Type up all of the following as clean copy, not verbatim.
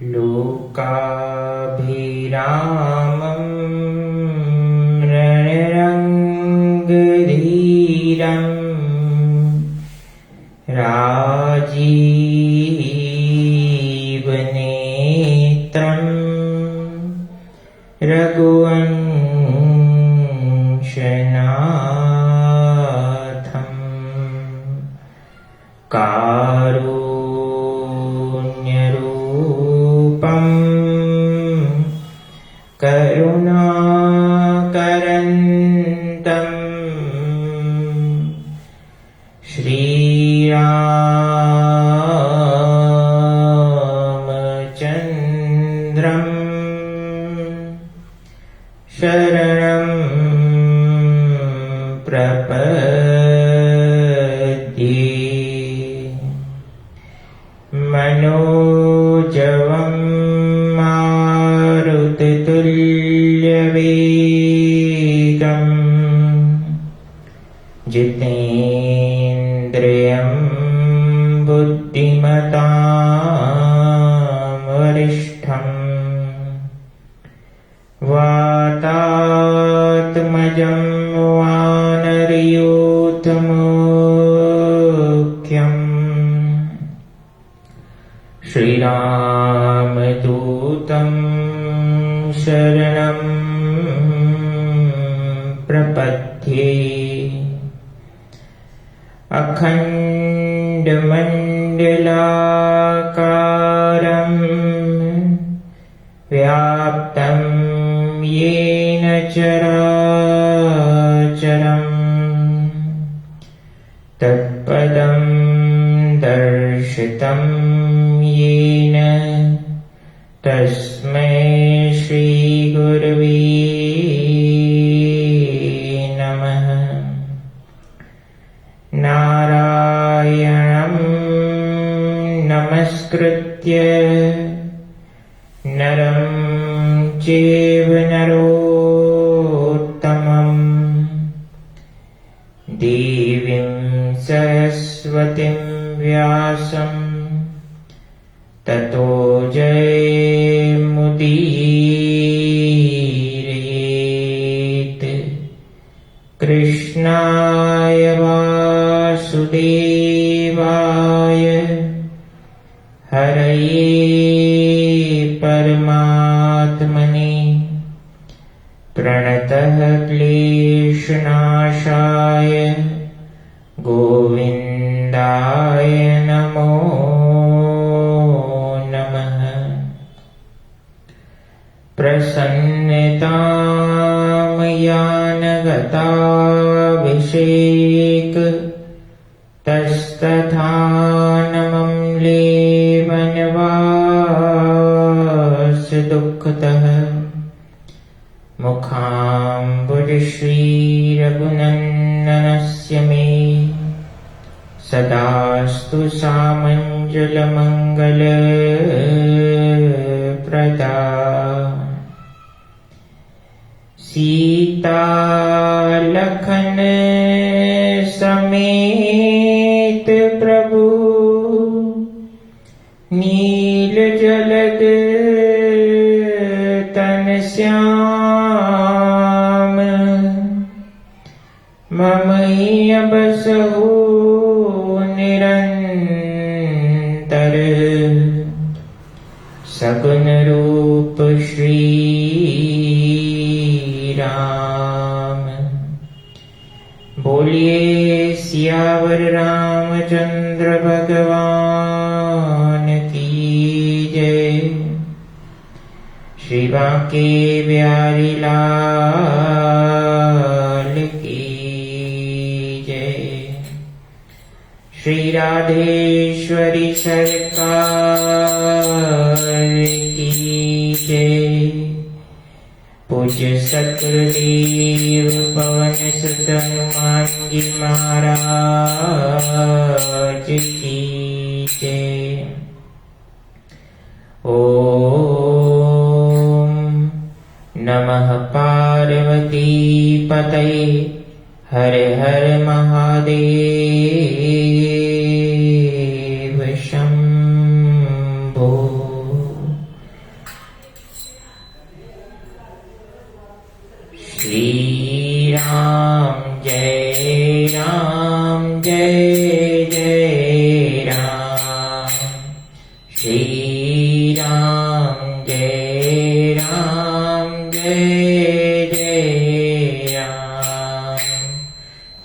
लोकाभिरामं रणरङ्गधीरं राजीवनेत्रं रघुवंशनाथं कारुण्यरूपं करुणाकरन्तं श्रीरामचन्द्रं शरणं प्रपद्ये। मनोजवं मारुततुल्यवेगं जितेन्द्रियं बुद्धिमतां वरिष्ठं वातात्मजं वानरयूथमुख्यम् श्रीरामदूतं शरणं प्रपद्ये। अखण्डमण्डलाकारं व्याप्तं येन चराचरं तत्पदं दर्शितं येन तस्मै श्रीगुरवे नमः। नारायणं नमस्कृत्य नरं चैव नरोत्तमं देवीं सरस्वतीं व्यासं ततो जयमुदीरयेत्। कृष्णाय वासुदेवाय हरये परमात्मने प्रणतः क्लेशनाशाय गोविन्दाय नमो नमः। प्रसन्नतां यानगताभिषेक तस्तथानमं लेवनवास दुःखतः मुखाम्बुजश्रीरघुनन्दनस्य मे सदास्तु सामञ्जलमङ्गलप्रदा। सीतालखन समेत प्रभु नीलजलद तनश्याम ममैय बसहु निरंतर सगुण रूप श्री राम। बोलिए सियावर रामचंद्र भगवान की जय। श्री बांके बिहारी लाल की जय। श्री राधेश्वरी सरकार की जय। पूज्य सतगुरुदेव पवन सुत हनुमान जी महाराज की जय। ओम नमः पार्वती पतये हर हर महादेव शंभो। जय राम जय जय राम। श्री राम जय जय राम।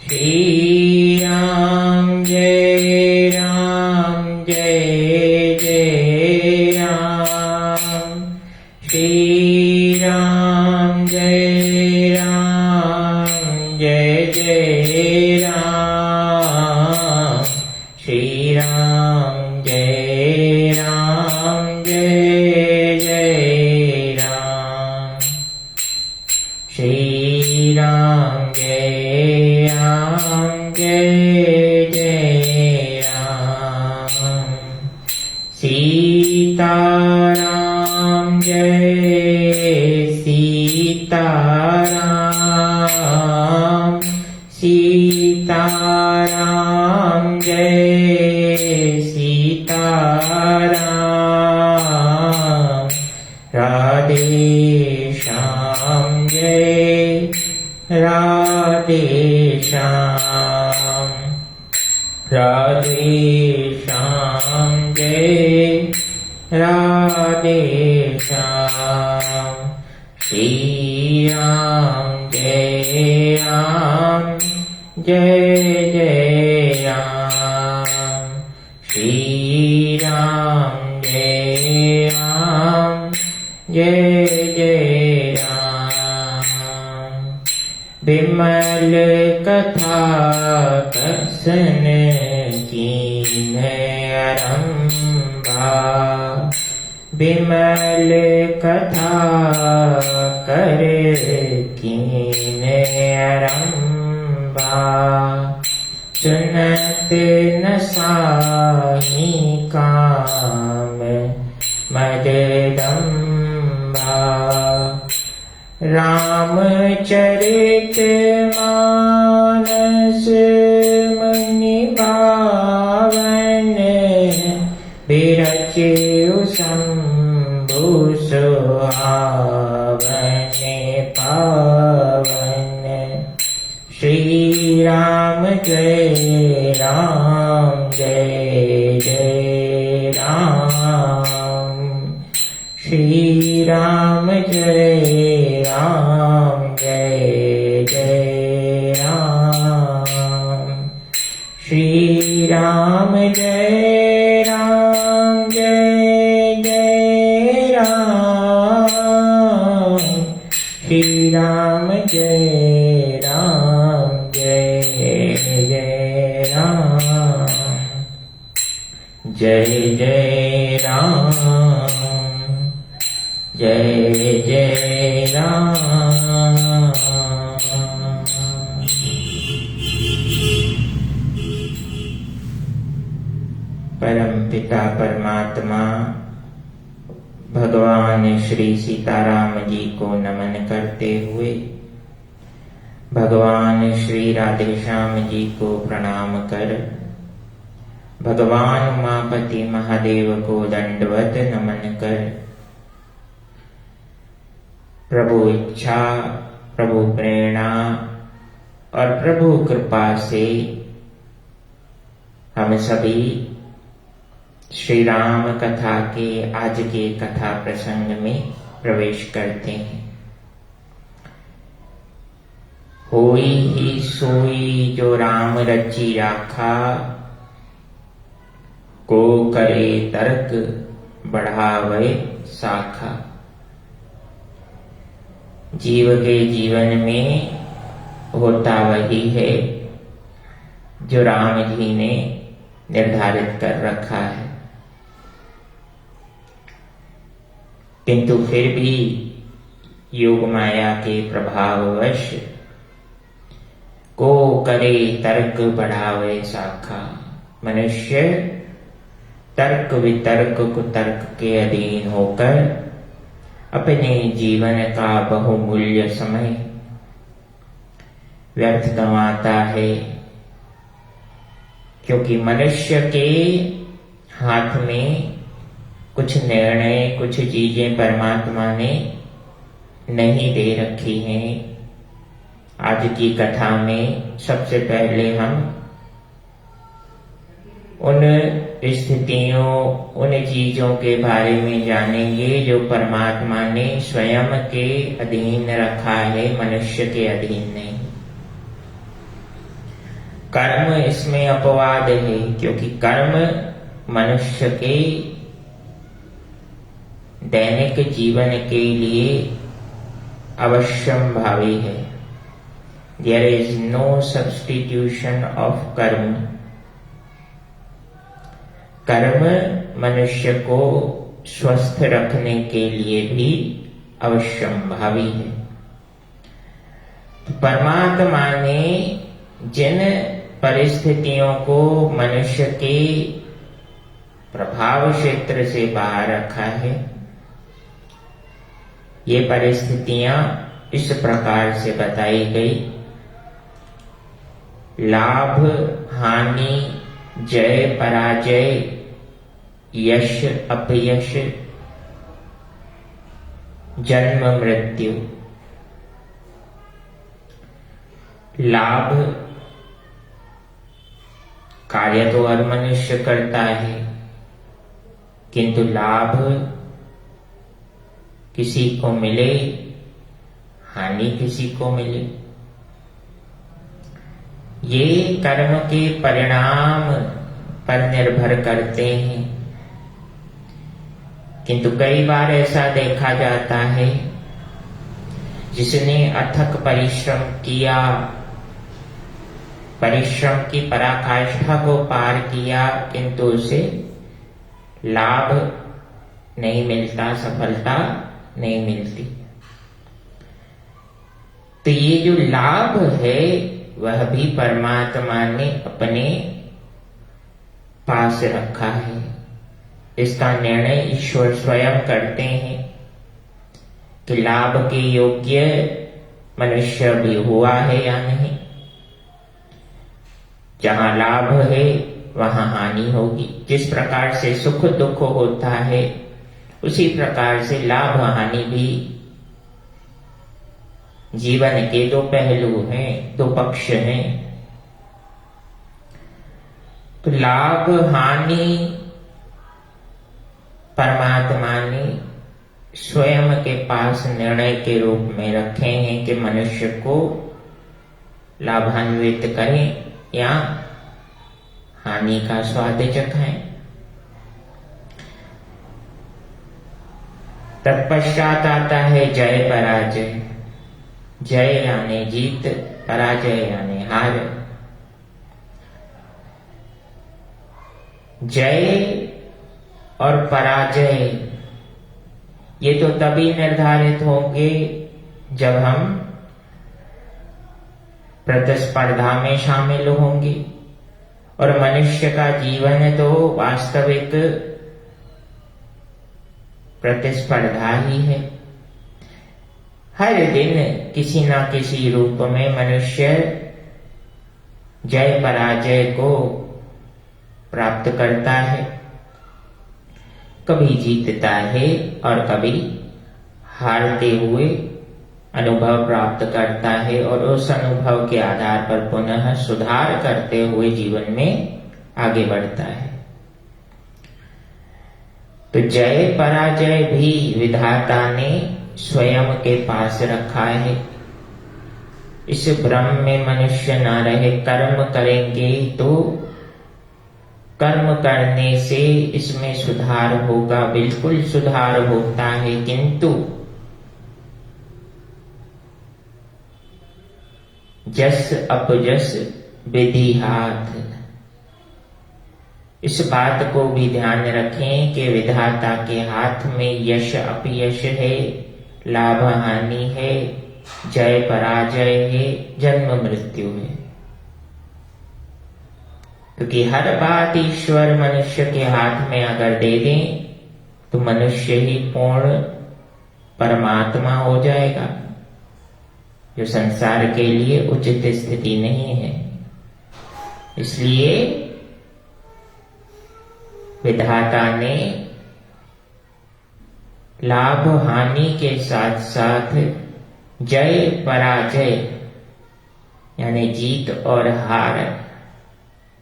श्री राम जय जय राम। श्री राम जय जय राम। श्री राम जय जय राम। श्री राम जय जय राम। सीताराम जय सीताराम। सीताराम जय सीताराम। राधे श्याम जय राधे श्याम। राधे श्याम जय राधे श्याम। श्री राम जय जय राम। श्री राम जय जय राम। विमल कथा कसन कीन आरंभा। विमल कथा कर कीन आरंभा। सुनत न साही काम मददम्बा। रामचरित मानस मुनि भावन। बिरचु शंभु सुहावन पावन। श्री राम जय जय राम। श्री राम जय जय राम। श्री राम जय जय राम। श्री राम जय जय राम। जय जय राम। जय जय राम। परम पिता परमात्मा भगवान श्री सीताराम जी को नमन करते हुए भगवान श्री राधेश्याम जी को प्रणाम कर भगवान उमापति महादेव को दंडवत नमन कर प्रभु इच्छा, प्रभु प्रेरणा और प्रभु कृपा से हम सभी श्री राम कथा के आज के कथा प्रसंग में प्रवेश करते हैं। होई ही सोई जो राम रची राखा। को करे तर्क बढ़ावे शाखा। जीव के जीवन में होता वही है जो राम जी ने निर्धारित कर रखा है, किंतु फिर भी योग माया के प्रभाववश को करे तर्क बढ़ावे शाखा। मनुष्य तर्क वितर्क कुतर्क के अधीन होकर अपने जीवन का बहुमूल्य समय व्यर्थ गंवाता है, क्योंकि मनुष्य के हाथ में कुछ निर्णय, कुछ चीजें परमात्मा ने नहीं दे रखी हैं। आज की कथा में सबसे पहले हम उन स्थितियों, उन चीजों के बारे में जानेंगे जो परमात्मा ने स्वयं के अधीन रखा है, मनुष्य के अधीन नहीं। कर्म इसमें अपवाद है, क्योंकि कर्म मनुष्य के दैनिक जीवन के लिए अवश्यम भावी है। There is no substitution of कर्म। कर्म मनुष्य को स्वस्थ रखने के लिए भी अवश्यम भावी है। तो परमात्मा ने जिन परिस्थितियों को मनुष्य के प्रभाव क्षेत्र से बाहर रखा है, ये परिस्थितियां इस प्रकार से बताई गई: लाभ हानि, जय पराजय, यश अपयश, जन्म मृत्यु। लाभ कार्य तो हर मनुष्य करता है, किंतु लाभ किसी को मिले, हानि किसी को मिले, ये कर्म के परिणाम पर निर्भर करते हैं। किंतु कई बार ऐसा देखा जाता है, जिसने अथक परिश्रम किया, परिश्रम की पराकाष्ठा को पार किया, किंतु उसे लाभ नहीं मिलता, सफलता नहीं मिलती। तो ये जो लाभ है वह भी परमात्मा ने अपने पास रखा है। इसका निर्णय ईश्वर स्वयं करते हैं कि लाभ के योग्य मनुष्य भी हुआ है या नहीं। जहां लाभ है वहां हानि होगी। जिस प्रकार से सुख दुख होता है, उसी प्रकार से लाभ हानि भी जीवन के दो पहलू हैं, दो पक्ष हैं। तो लाभ हानि परमात्मा ने स्वयं के पास निर्णय के रूप में रखे हैं कि मनुष्य को लाभान्वित करें या हानि का स्वाद चखाएं। तत्पश्चात आता है जय पराजय। जय यानी जीत, पराजय यानी हार। जय और पराजय ये तो तभी निर्धारित होंगे जब हम प्रतिस्पर्धा में शामिल होंगे। और मनुष्य का जीवन तो वास्तविक प्रतिस्पर्धा ही है। हर दिन किसी न किसी रूप में मनुष्य जय पराजय को प्राप्त करता है। कभी जीतता है और कभी हारते हुए अनुभव प्राप्त करता है, और उस अनुभव के आधार पर पुनः सुधार करते हुए जीवन में आगे बढ़ता है। तो जय पराजय भी विधाता ने स्वयं के पास रखा है। इस भ्रम में मनुष्य न रहे। कर्म करेंगे तो कर्म करने से इसमें सुधार होगा, बिल्कुल सुधार होता है, किंतु जस अपजस विधि हाथ। इस बात को भी ध्यान रखें कि विधाता के हाथ में यश अपयश है, लाभ हानि है, जय पराजय है, जन्म मृत्यु है। क्योंकि हर बात ईश्वर मनुष्य के हाथ में अगर दे दें तो मनुष्य ही पूर्ण परमात्मा हो जाएगा, जो संसार के लिए उचित स्थिति नहीं है। इसलिए विधाता ने लाभ हानि के साथ साथ जय पराजय यानी जीत और हार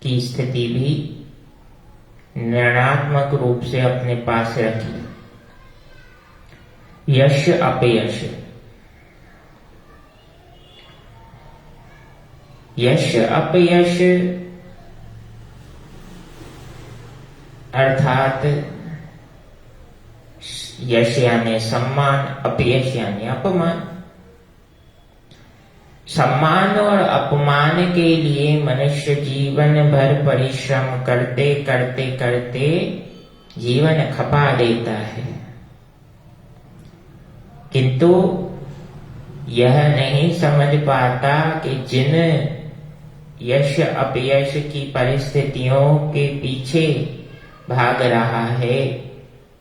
की स्थिति भी निर्णयात्मक रूप से अपने पास रखी। यश अपयश, यश अपयश अर्थात यश यानी सम्मान, अपयश यानी अपमान। सम्मान और अपमान के लिए मनुष्य जीवन भर परिश्रम करते करते करते जीवन खपा देता है, किंतु यह नहीं समझ पाता कि जिन यश अपयश की परिस्थितियों के पीछे भाग रहा है,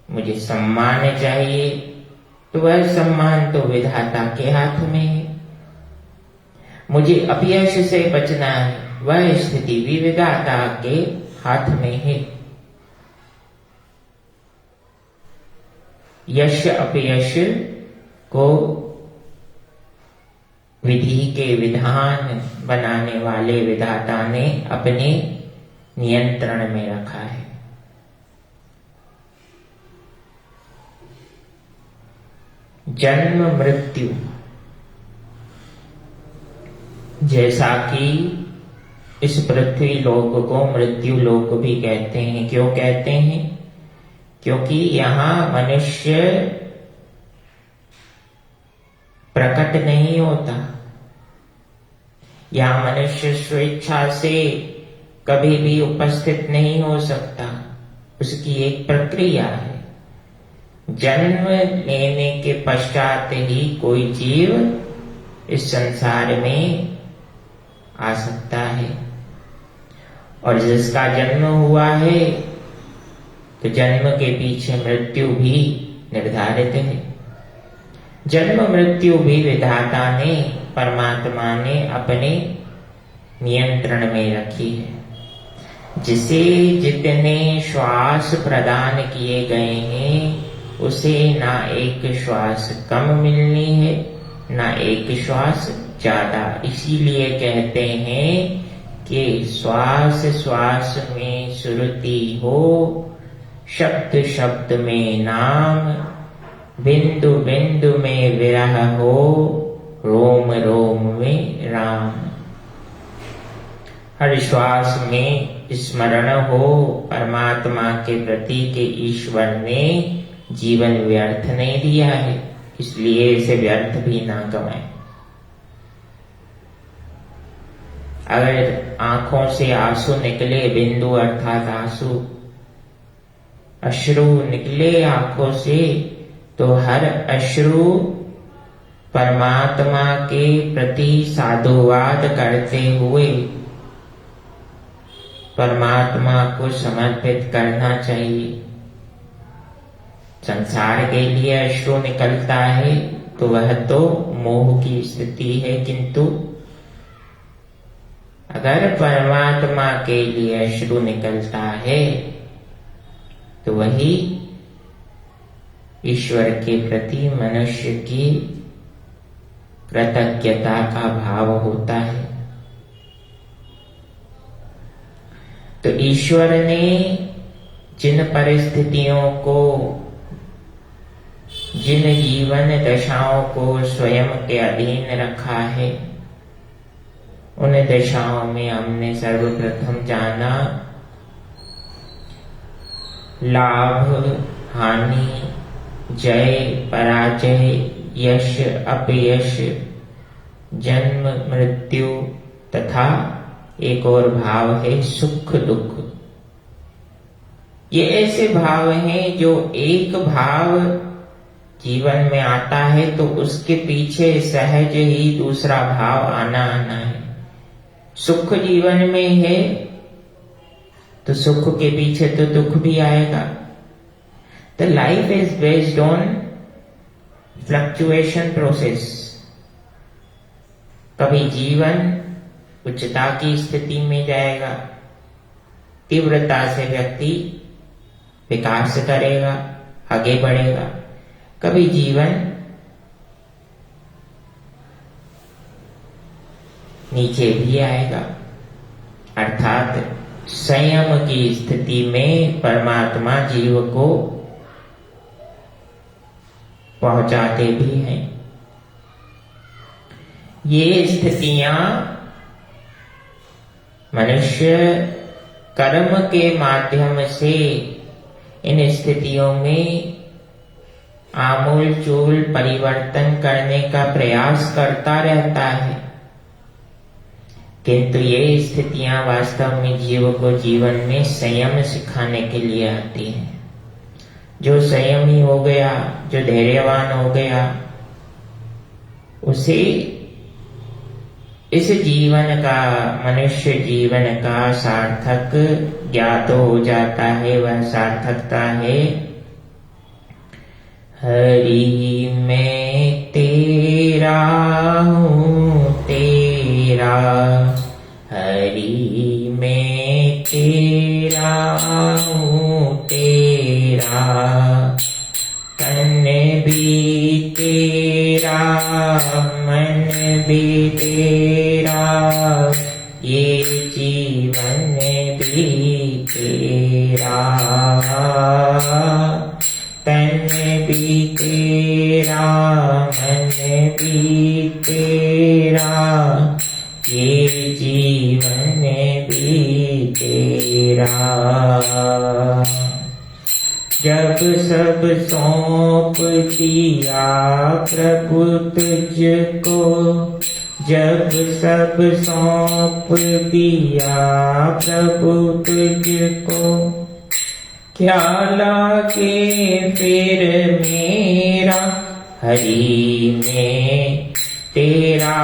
मुझे सम्मान चाहिए, तो वह सम्मान तो विधाता के हाथ में है। मुझे अपयश से बचना है, वह स्थिति भी विधाता के हाथ में है। यश अपयश को विधि के विधान बनाने वाले विधाता ने अपने नियंत्रण में रखा है। जन्म मृत्यु, जैसा कि इस पृथ्वी लोक को मृत्यु लोक भी कहते हैं। क्यों कहते हैं? क्योंकि यहां मनुष्य प्रकट नहीं होता, यहां मनुष्य स्वेच्छा से कभी भी उपस्थित नहीं हो सकता, उसकी एक प्रक्रिया है। जन्म लेने के पश्चात ही कोई जीव इस संसार में आ सकता है, और जिसका जन्म हुआ है तो जन्म के पीछे मृत्यु भी निर्धारित है। जन्म मृत्यु भी विधाता ने, परमात्मा ने अपने नियंत्रण में रखी है। जिसे जितने श्वास प्रदान किए गए हैं, उसे ना एक श्वास कम मिलनी है, ना एक श्वास ज्यादा। इसीलिए कहते हैं कि श्वास श्वास में सुरती हो, शब्द शब्द में नाम, बिंदु बिंदु में विरह हो, रोम रोम में राम। हर श्वास में स्मरण हो परमात्मा के प्रति के ईश्वर ने जीवन व्यर्थ नहीं दिया है, इसलिए इसे व्यर्थ भी ना गवाएं। अगर आंखों से आंसू निकले, बिंदु अर्थात आंसू, अश्रु निकले आंखों से, तो हर अश्रु परमात्मा के प्रति साधुवाद करते हुए परमात्मा को समर्पित करना चाहिए। संसार के लिए अश्रु निकलता है तो वह तो मोह की स्थिति है, किंतु अगर परमात्मा के लिए अश्रु निकलता है तो वही ईश्वर के प्रति मनुष्य की कृतज्ञता का भाव होता है। तो ईश्वर ने जिन परिस्थितियों को, जिन जीवन दशाओं को स्वयं के अधीन रखा है, उन दशाओं में हमने सर्वप्रथम जाना लाभ हानि, जय पराजय, यश अपयश, जन्म मृत्यु तथा एक और भाव है सुख दुख। ये ऐसे भाव हैं जो एक भाव जीवन में आता है तो उसके पीछे सहज ही दूसरा भाव आना है। सुख जीवन में है तो सुख के पीछे तो दुख भी आएगा। The life is based on fluctuation process. कभी जीवन उच्चता की स्थिति में जाएगा, तीव्रता से व्यक्ति विकास करेगा, आगे बढ़ेगा। कभी जीवन नीचे भी आएगा। अर्थात संयम की स्थिति में परमात्मा जीव को पहुंचाते भी हैं। ये स्थितियां मनुष्य कर्म के माध्यम से इन स्थितियों में आमूल चूल परिवर्तन करने का प्रयास करता रहता है, किंतु ये स्थितियां वास्तव में जीव को जीवन में संयम सिखाने के लिए आती हैं। जो संयमी हो गया, जो धैर्यवान हो गया, उसे इस जीवन का, मनुष्य जीवन का सार्थक ज्ञात हो जाता है। वह सार्थकता है हरि मैं तेरा हूँ तेरा, हरि मैं तेरा हूँ तेरा, तन भी तेरा मन भी तेरा, ये जीवन भी तेरा, तन भी तेरा मन भी तेरा, ये जीवन भी तेरा। जब सब सौंप दिया प्रभु तुझको, जब सब सौंप दिया प्रभु तुझको, क्या लागे फिर मेरा, हरि में तेरा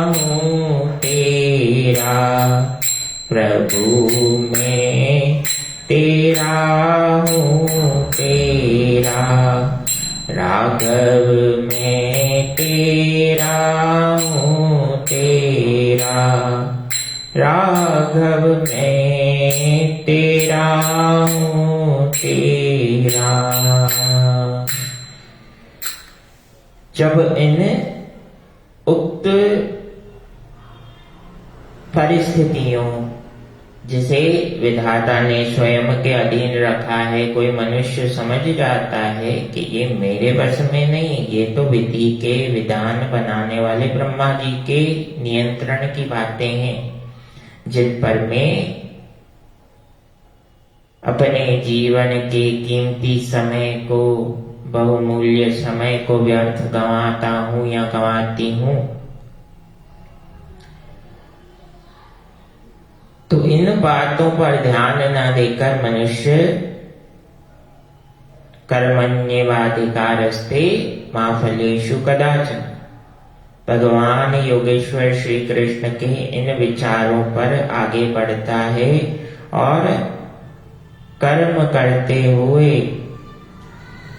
हूँ तेरा, प्रभु में तेरा हूँ तेरा, राघव में तेरा हूँ तेरा, राघव में तेरा हूँ तेरा। जब इन उक्त परिस्थितियों, जिसे विधाता ने स्वयं के अधीन रखा है, कोई मनुष्य समझ जाता है कि ये मेरे बस में नहीं, ये तो विधि के विधान बनाने वाले ब्रह्मा जी के नियंत्रण की बातें हैं, जिन पर मैं अपने जीवन के कीमती समय को, बहुमूल्य समय को व्यर्थ गंवाता हूं या गंवाती हूं। तो इन बातों पर ध्यान न देकर मनुष्य कर्मण्येवाधिकारस्ते मा फलेषु कदाचन, भगवान योगेश्वर श्री कृष्ण के इन विचारों पर आगे बढ़ता है और कर्म करते हुए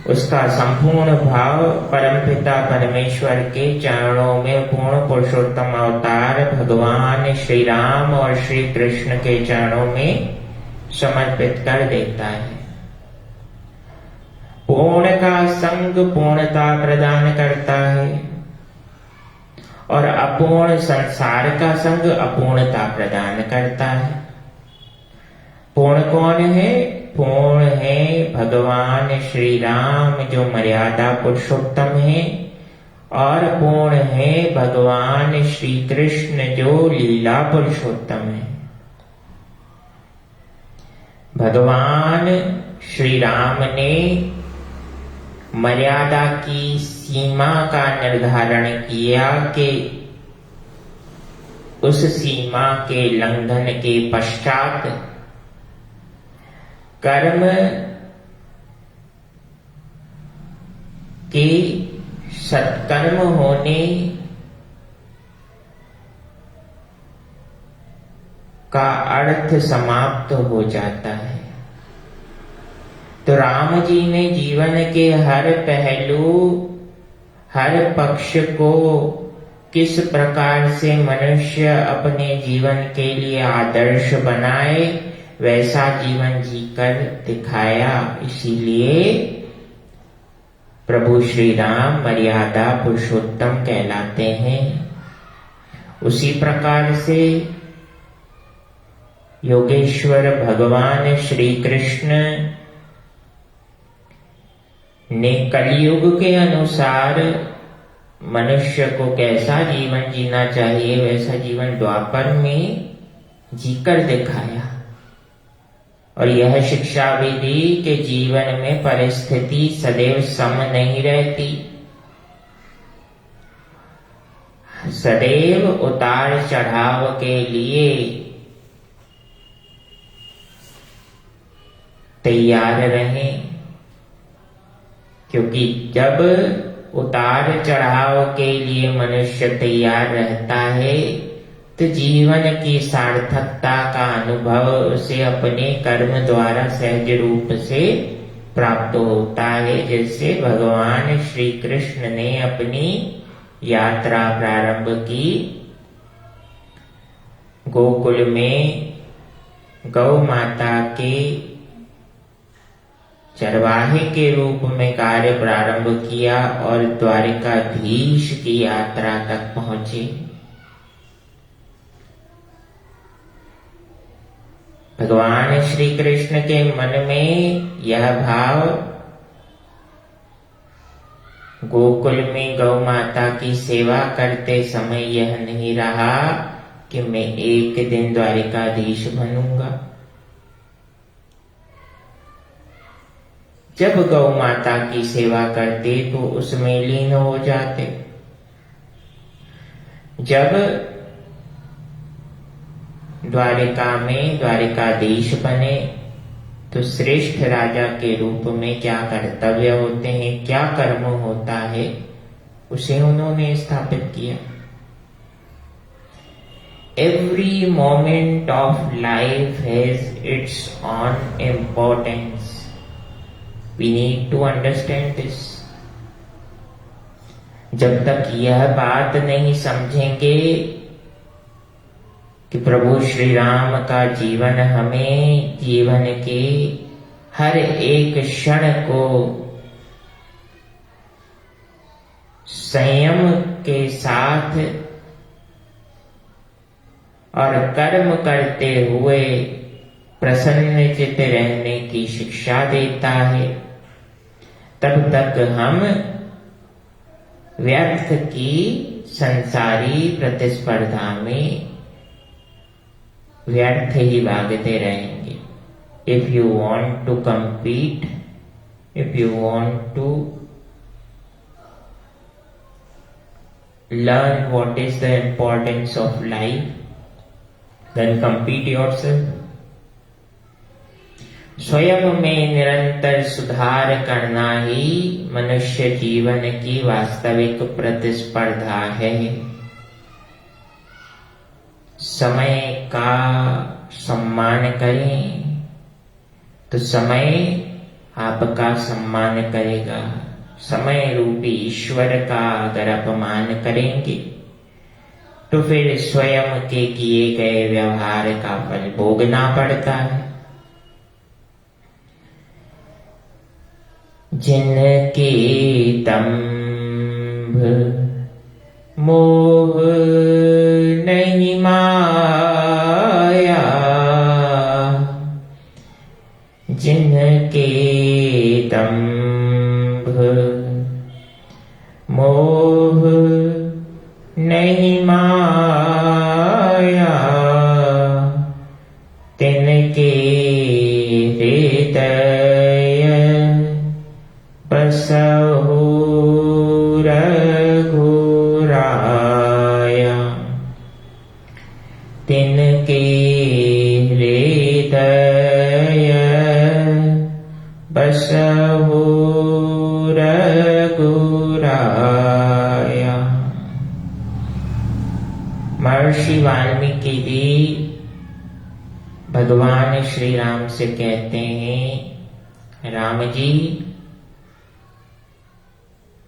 उसका संपूर्ण भाव परमपिता परमेश्वर के चरणों में, पूर्ण पुरुषोत्तम अवतार भगवान श्री राम और श्री कृष्ण के चरणों में समर्पित कर देता है। पूर्ण का संग पूर्णता प्रदान करता है और अपूर्ण संसार का संग अपूर्णता प्रदान करता है। पूर्ण कौन है? पूर्ण है भगवान श्री राम जो मर्यादा पुरुषोत्तम है, और पूर्ण है भगवान श्री कृष्ण जो लीला पुरुषोत्तम है। भगवान श्री राम ने मर्यादा की सीमा का निर्धारण किया कि उस सीमा के लंघन के पश्चात कर्म के सत्कर्म होने का अर्थ समाप्त हो जाता है। तो राम जी ने जीवन के हर पहलू, हर पक्ष को किस प्रकार से मनुष्य अपने जीवन के लिए आदर्श बनाए, वैसा जीवन जीकर दिखाया। इसीलिए प्रभु श्री राम मर्यादा पुरुषोत्तम कहलाते हैं। उसी प्रकार से योगेश्वर भगवान श्री कृष्ण ने कलयुग के अनुसार मनुष्य को कैसा जीवन जीना चाहिए वैसा जीवन द्वापर में जीकर दिखाया। और यह शिक्षा भी दी कि जीवन में परिस्थिति सदैव सम नहीं रहती, सदैव उतार चढ़ाव के लिए तैयार रहें, क्योंकि जब उतार चढ़ाव के लिए मनुष्य तैयार रहता है तो जीवन की सार्थकता का अनुभव उसे अपने कर्म द्वारा सहज रूप से प्राप्त होता है। जैसे भगवान श्री कृष्ण ने अपनी यात्रा प्रारंभ की, गोकुल में गौ माता के चरवाहे के रूप में कार्य प्रारंभ किया और द्वारिकाधीश की यात्रा तक पहुंचे। भगवान श्री कृष्ण के मन में यह भाव गोकुल में गौ माता की सेवा करते समय यह नहीं रहा कि मैं एक दिन द्वारिकाधीश बनूंगा। जब गौ माता की सेवा करते तो उसमें लीन हो जाते, जब द्वारिका में द्वारिकाधीश बने तो श्रेष्ठ राजा के रूप में क्या कर्तव्य होते हैं, क्या कर्म होता है, उसे उन्होंने स्थापित किया। Every moment of life has its own importance. We need to understand this. जब तक यह बात नहीं समझेंगे कि प्रभु श्री राम का जीवन हमें जीवन के हर एक क्षण को संयम के साथ और कर्म करते हुए प्रसन्नचित्त रहने की शिक्षा देता है, तब तक हम व्यर्थ की संसारी प्रतिस्पर्धा में व्यर्थ ही भागते रहेंगे। If you want to compete, if you want to learn what is the importance of life, then compete yourself. स्वयं में निरंतर सुधार करना ही मनुष्य जीवन की वास्तविक प्रतिस्पर्धा है। समय का सम्मान करें तो समय आपका सम्मान करेगा। समय रूपी ईश्वर का अगर अपमान करेंगे तो फिर स्वयं के किए गए व्यवहार का फल भोगना पड़ता है। जिनके दंभ मोह नहीं माया, जिनके दंभ मोह नहीं माया, तिनके हृदय बसहु रघुराया, तिनके हृदय बसहु रघुराया। महर्षि वाल्मीकि जी भगवान श्री राम से कहते हैं, राम जी,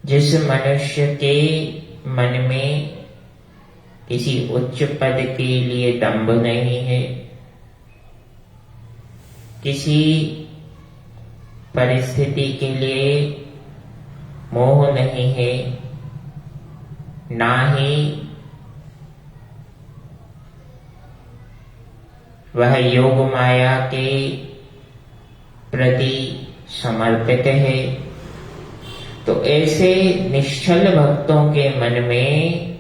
जिस मनुष्य के मन में किसी उच्च पद के लिए दंभ नहीं है, किसी परिस्थिति के लिए मोह नहीं है, ना ही वह योग माया के प्रति समर्पित है। तो ऐसे निश्चल भक्तों के मन में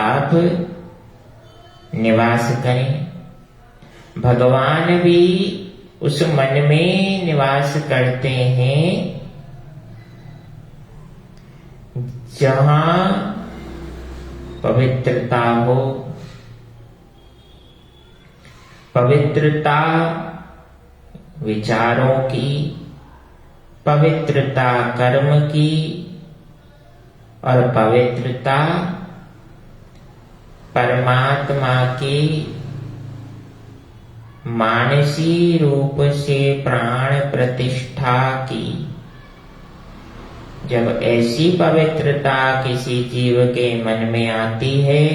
आप निवास करें। भगवान भी उस मन में निवास करते हैं जहां पवित्रता हो। पवित्रता विचारों की, पवित्रता कर्म की और पवित्रता परमात्मा की मानसी रूप से प्राण प्रतिष्ठा की। जब ऐसी पवित्रता किसी जीव के मन में आती है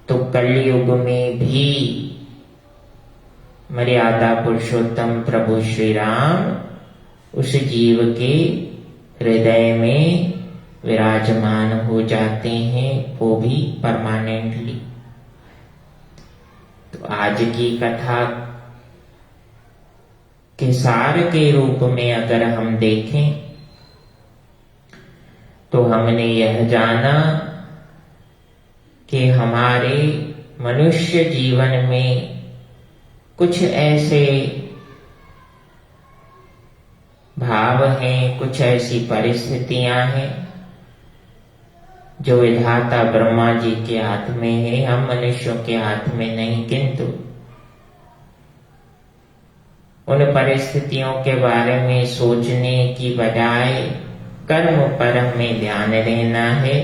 तो कलयुग में भी मर्यादा पुरुषोत्तम प्रभु श्री राम उस जीव के हृदय में विराजमान हो जाते हैं, वो भी परमानेंटली। तो आज की कथा के सार के रूप में अगर हम देखें तो हमने यह जाना कि हमारे मनुष्य जीवन में कुछ ऐसे भाव हैं, कुछ ऐसी परिस्थितियां हैं जो विधाता ब्रह्मा जी के हाथ में है, हम मनुष्यों के हाथ में नहीं। किंतु उन परिस्थितियों के बारे में सोचने की बजाय कर्म पर हमें ध्यान देना है।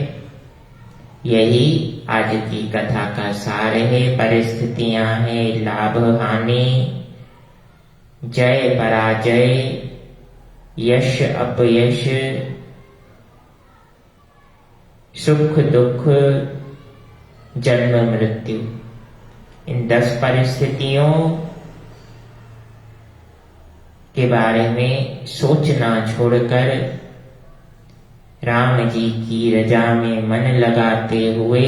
यही आज की कथा का सार है। परिस्थितियां हैं लाभ हानि, जय पराजय, यश अपयश, सुख दुख, जन्म मृत्यु। इन 10 परिस्थितियों के बारे में सोचना छोड़कर राम जी की रजा में मन लगाते हुए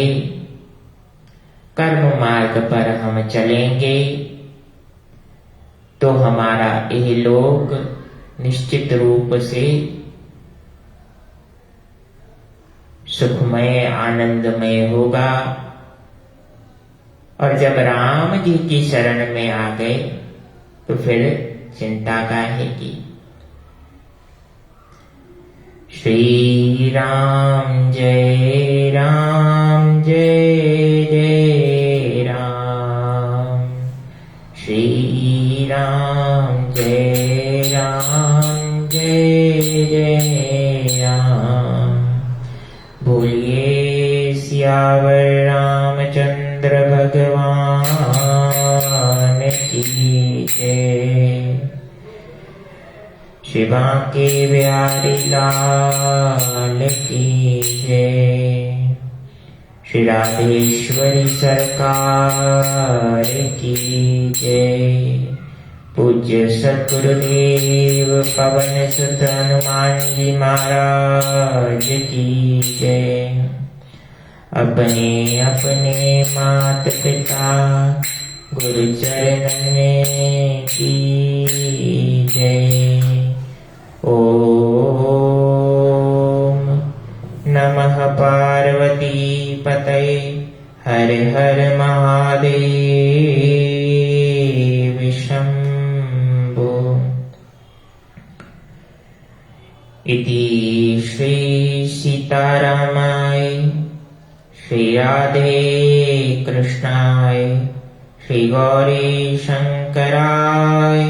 कर्म मार्ग पर हम चलेंगे तो हमारा यह लोक निश्चित रूप से सुखमय आनंदमय होगा। और जब राम जी की शरण में आ गए तो फिर चिंता काहे की। श्री राम जय राम, जय जय राम। श्री राम जय राम, जय जय राम। बोलिए सियावर रामचंद्र भगवान की जय। शिवा के बिहारी लाल की जय। श्री राधेश्वरी सरकार की जय। पूज्य सद्गुरुदेव पवन सुत हनुमान जी महाराज की जय। अपने अपने मात पिता गुरु चरण में की जय। ओम नमः पार्वती पतये हर हर महादेव शंभो। इति श्री सीतारामाय श्री राधे कृष्णाय श्री गौरी शंकराय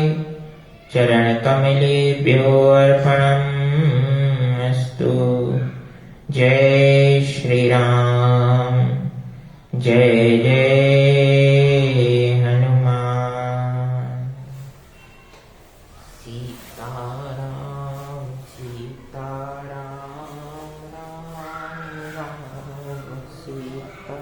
चरण कमलेभ्यो अर्पणम् अस्तु। जय श्री राम, जय जय हनुमान। सीताराम सीताराम, राम राम सीता।